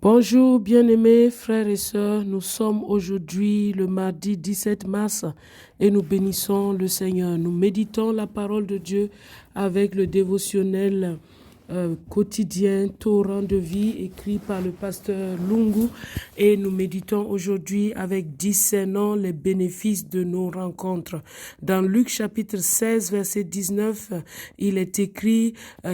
Bonjour bien-aimés frères et sœurs, nous sommes aujourd'hui le mardi 17 mars et nous bénissons le Seigneur. Nous méditons la parole de Dieu avec le dévotionnel quotidien Torrent de vie écrit par le pasteur Lungu et nous méditons aujourd'hui avec discernant les bénéfices de nos rencontres. Dans Luc chapitre 16 verset 19, il est écrit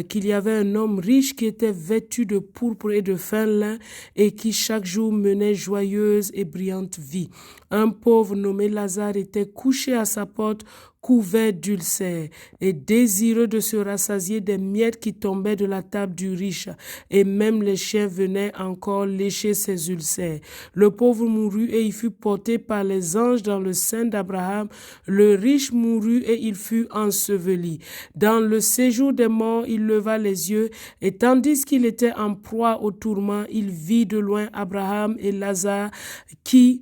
qu'il y avait un homme riche qui était vêtu de pourpre et de fin lin et qui chaque jour menait joyeuse et brillante vie. Un pauvre nommé Lazare était couché à sa porte, couvert d'ulcères et désireux de se rassasier des miettes qui tombaient de la table du riche, et même les chiens venaient encore lécher ses ulcères. Le pauvre mourut et il fut porté par les anges dans le sein d'Abraham. Le riche mourut et il fut enseveli. Dans le séjour des morts, il leva les yeux et tandis qu'il était en proie au tourment, il vit de loin Abraham et Lazare qui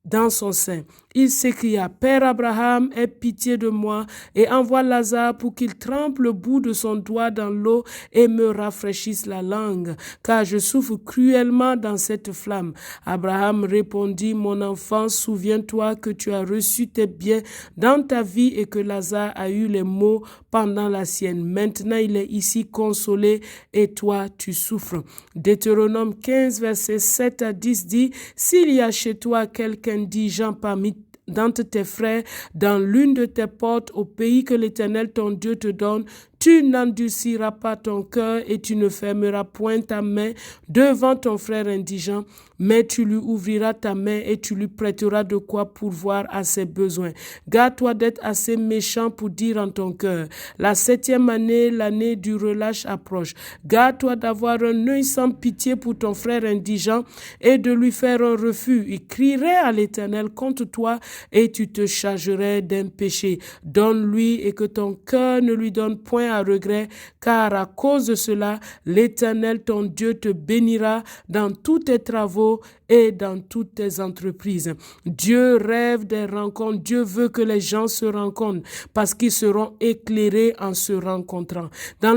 dans son sein. Il s'écria, Père Abraham, aie pitié de moi et envoie Lazare pour qu'il trempe le bout de son doigt dans l'eau et me rafraîchisse la langue, car je souffre cruellement dans cette flamme. Abraham répondit, mon enfant, souviens-toi que tu as reçu tes biens dans ta vie et que Lazare a eu les maux pendant la sienne. Maintenant, il est ici consolé et toi, tu souffres. Deutéronome 15, versets 7 à 10 dit, s'il y a chez toi quelqu'un indigent parmi d'entre tes frères, dans l'une de tes portes, au pays que l'Éternel ton Dieu te donne, tu n'endurciras pas ton cœur et tu ne fermeras point ta main devant ton frère indigent, mais tu lui ouvriras ta main et tu lui prêteras de quoi pourvoir à ses besoins. Garde-toi d'être assez méchant pour dire en ton cœur, la 7e année, l'année du relâche approche. Garde-toi d'avoir un œil sans pitié pour ton frère indigent et de lui faire un refus. Il crierait à l'Éternel contre toi et tu te chargerais d'un péché. Donne-lui et que ton cœur ne lui donne point à regret, car à cause de cela, l'Éternel ton Dieu te bénira dans tous tes travaux et dans toutes tes entreprises. Dieu rêve des rencontres. Dieu veut que les gens se rencontrent parce qu'ils seront éclairés en se rencontrant. Dans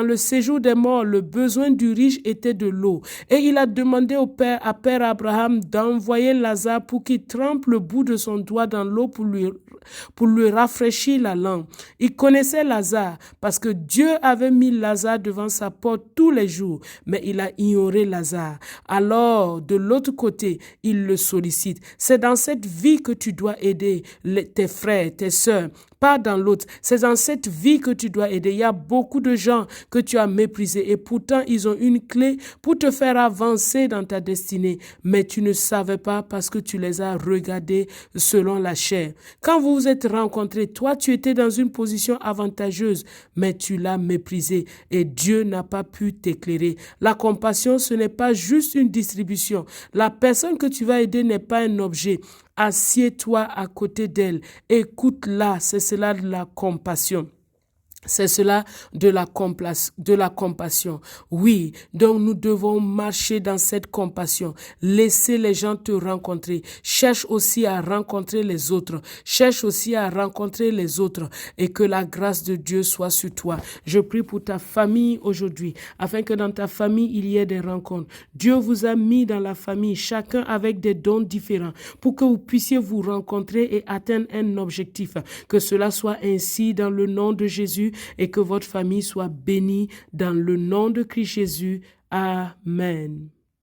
le séjour des morts, le besoin du riche était de l'eau. Et il a demandé à Père Abraham d'envoyer Lazare pour qu'il trempe le bout de son doigt dans l'eau pour lui rafraîchir la langue. Il connaissait Lazare parce que Dieu avait mis Lazare devant sa porte tous les jours, mais il a ignoré Lazare. Alors, de l'autre côté, il le sollicite. C'est dans cette vie que tu dois aider tes frères, tes sœurs, pas dans l'autre. C'est dans cette vie que tu dois aider. Il y a beaucoup de gens que tu as méprisés et pourtant ils ont une clé pour te faire avancer dans ta destinée. Mais tu ne savais pas parce que tu les as regardés selon la chair. Quand vous vous êtes rencontrés, toi tu étais dans une position avantageuse, mais tu l'as méprisé et Dieu n'a pas pu t'éclairer. La compassion, ce n'est pas juste une distribution. La personne que tu vas aider n'est pas un objet. Assieds-toi à côté d'elle, écoute-la, c'est cela de la compassion. C'est cela de la compassion. Oui, donc nous devons marcher dans cette compassion. Laisser les gens te rencontrer. Cherche aussi à rencontrer les autres. Cherche aussi à rencontrer les autres et que la grâce de Dieu soit sur toi. Je prie pour ta famille aujourd'hui, afin que dans ta famille, il y ait des rencontres. Dieu vous a mis dans la famille, chacun avec des dons différents, pour que vous puissiez vous rencontrer et atteindre un objectif. Que cela soit ainsi dans le nom de Jésus et que votre famille soit bénie dans le nom de Christ Jésus. Amen.